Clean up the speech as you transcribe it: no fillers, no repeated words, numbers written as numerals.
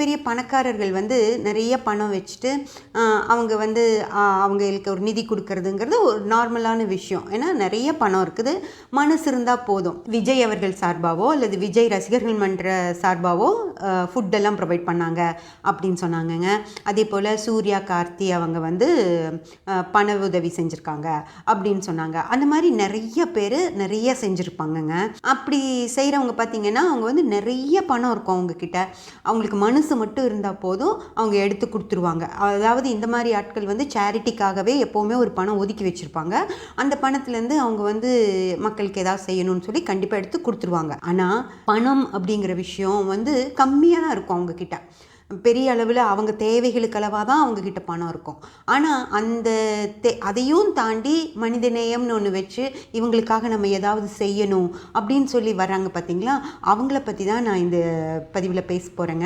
பெரிய பணக்காரர்கள் வந்து நிறைய பணம் வச்சுட்டு அவங்க வந்து அவங்களுக்கு ஒரு நிதி கொடுக்கறதுங்கிறது ஒரு நார்மலான விஷயம். ஏன்னா நிறைய பணம் இருக்குது, மனசு இருந்தால் போதும். விஜய் அவர்கள் சார்பாவோ அல்லது விஜய் ரசிகர்கள் மன்ற சார்பாவோ ஃபுட்டெல்லாம் ப்ரொவைட் பண்ணாங்க அப்படின்னு சொன்னாங்கங்க. அதே போல் சூர்யா கார்த்தி அவங்க வந்து பண உதவி செஞ்சுருக்காங்க அப்படின்னு சொன்னாங்க. அந்த மாதிரி நிறைய பேர் நிறைய செஞ்சுருப்பாங்கங்க. அப்படி செய்கிறவங்க பார்த்திங்கன்னா அவங்க வந்து நிறைய பணம் இருக்கும் அவங்கக்கிட்ட. அவங்களுக்கு மனசு மட்டும் இருந்தால் போதும், அவங்க எடுத்து கொடுத்துருவாங்க. அதாவது இந்த மாதிரி ஆட்கள் வந்து சேரிட்டிக்காகவே எப்போவுமே ஒரு பணம் ஒதுக்கி வச்சுருப்பாங்க. அந்த பணத்துலேருந்து அவங்க வந்து மக்களுக்கு ஏதாவது செய்யணும்னு சொல்லி கண்டிப்பாக எடுத்து கொடுத்துருவாங்க. ஆனால் பணம் அப்படிங்கிற விஷயம் வந்து கம்மியாக தான் இருக்கும் அவங்கக்கிட்ட. பெரிய அளவில் அவங்க தேவைகளுக்கு அளவாக தான் அவங்கக்கிட்ட பணம் இருக்கும். ஆனால் அந்த அதையும் தாண்டி மனிதநேயம்னு ஒன்று வச்சு இவங்களுக்காக நம்ம ஏதாவது செய்யணும் அப்படின்னு சொல்லி வர்றாங்க பார்த்தீங்களா, அவங்கள பற்றி தான் நான் இந்த பதிவில் பேச போகிறேங்க.